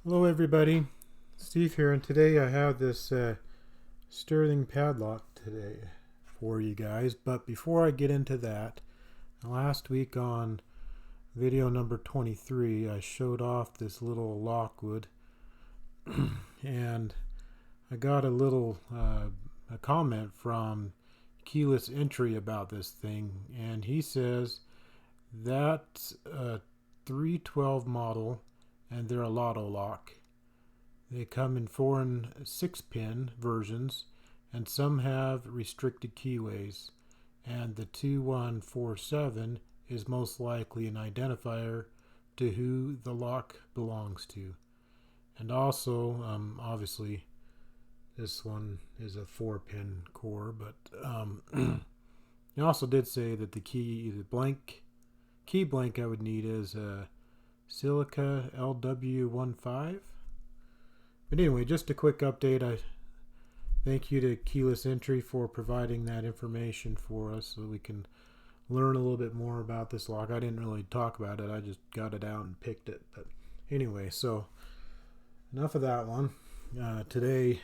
Hello everybody, Steve here, and today I have this sterling padlock today for you guys. But before I get into that, last week on video number 23 I showed off this little lockwood and I got a comment from Keyless Entry about this thing, and he says that's a 312 model and they're a lotto lock. They come in 4 and 6 pin versions, and some have restricted keyways. And the 2147 is most likely an identifier to who the lock belongs to. And also, obviously, this one is a 4 pin core, but he also did say that the key blank I would need is a Silica LW15. But anyway, just a quick update. I thank you to Keyless Entry for providing that information for us so we can learn a little bit more about this lock. I didn't really talk about it. I just got it out and picked it. But anyway, so enough of that one. Today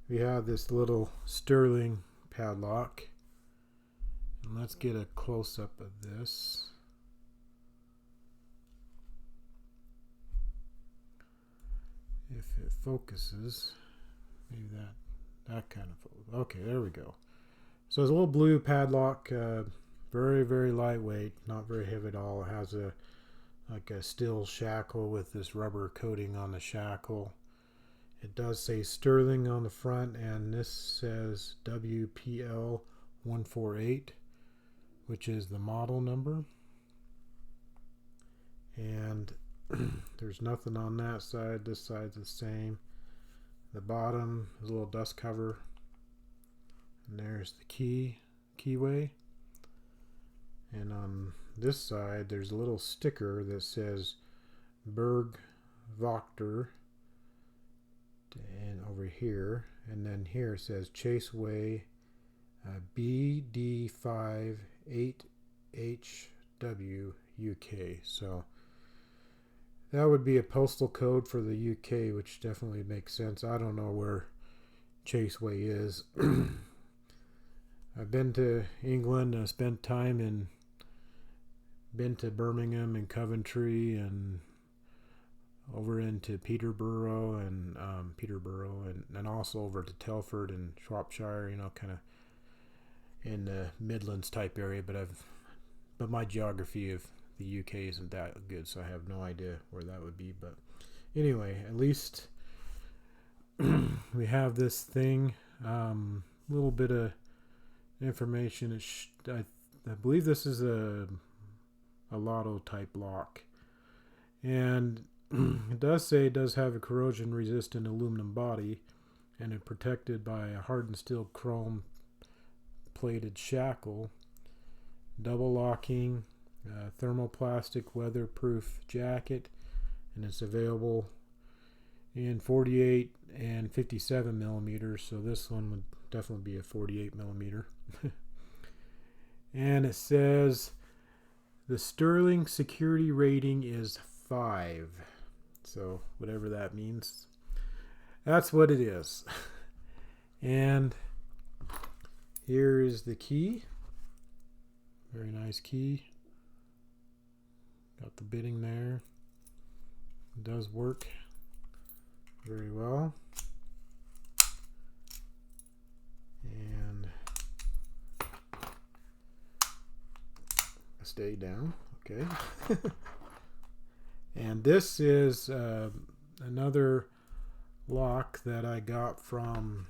we have this little sterling padlock. And let's get a close-up of this. If it focuses, maybe that kind of focus. Okay, there we go. So it's a little blue padlock, very, very lightweight, not very heavy at all. It has a steel shackle with this rubber coating on the shackle. It does say sterling on the front, and this says WPL148, which is the model number. And there's nothing on that side. This side's the same. The bottom is a little dust cover, and there's the keyway. And on this side there's a little sticker that says Berg Voctor, and over here, and then here it says Chaseway BD58HW UK. So that would be a postal code for the UK, which definitely makes sense. I don't know where Chaseway is. I've been to England. I spent time been to Birmingham and Coventry and over into Peterborough and also over to Telford and Shropshire. You know, kind of in the Midlands type area. But my geography of the UK isn't that good, so I have no idea where that would be. But anyway, at least we have this thing. Little bit of information. I believe this is a lotto type lock, and it does say it does have a corrosion resistant aluminum body, and it's protected by a hardened steel chrome plated shackle, double locking, thermoplastic weatherproof jacket, and it's available in 48 and 57 millimeters. So this one would definitely be a 48 millimeter. And it says the sterling security rating is 5. So whatever that means, that's what it is. And here is the key. Very nice key. Got the bitting there. It does work very well. And stay down. Okay. And this is another lock that I got from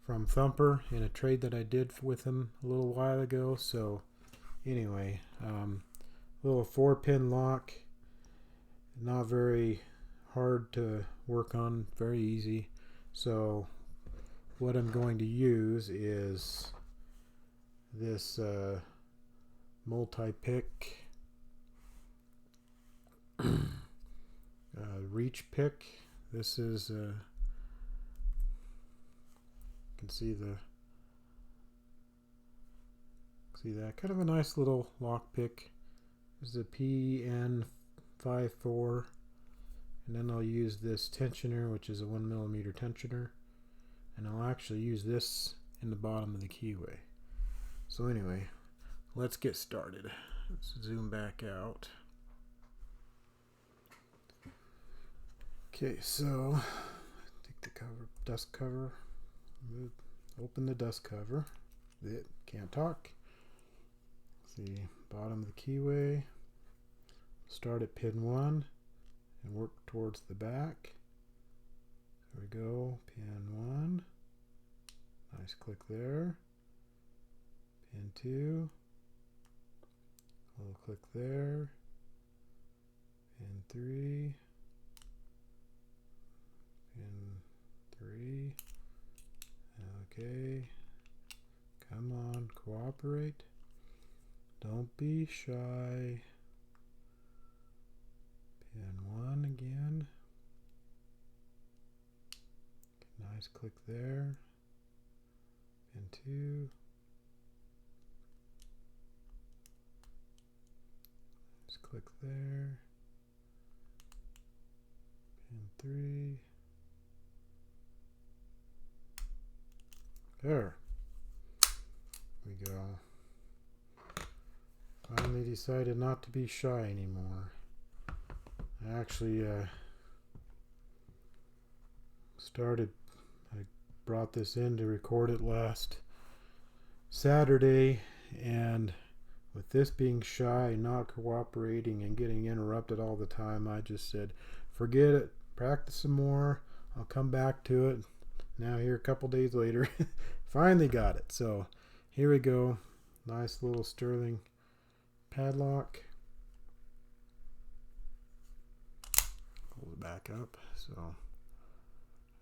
Thumper in a trade that I did with him a little while ago. So anyway, little 4-pin lock, not very hard to work on, very easy. So what I'm going to use is this multi-pick reach pick. This is you can see that kind of a nice little lock pick. This is a PN54, and then I'll use this tensioner, which is a 1mm tensioner, and I'll actually use this in the bottom of the keyway. So anyway, let's get started. Let's zoom back out. Okay, so take the cover, dust cover, open the dust cover. Can't talk. The bottom of the keyway. Start at pin 1 and work towards the back. There we go, pin 1. Nice click there. Pin 2. Little click there. Pin 3. Pin 3. Okay. Come on, cooperate. Don't be shy. Pin 1 again. Nice click there. Pin 2. Nice click there. Pin 3. There we go. Finally decided not to be shy anymore. I actually I brought this in to record it last Saturday, and with this being shy, not cooperating, and getting interrupted all the time, I just said, forget it, practice some more, I'll come back to it. Now here a couple days later, finally got it. So here we go. Nice little sterling padlock. Hold it back up. So there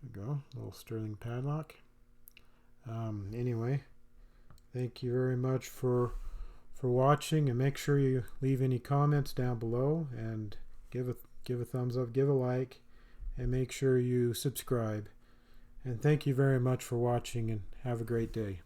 we go, little sterling padlock. Anyway, thank you very much for watching, and make sure you leave any comments down below, and give a thumbs up, give a like, and make sure you subscribe. And thank you very much for watching, and have a great day.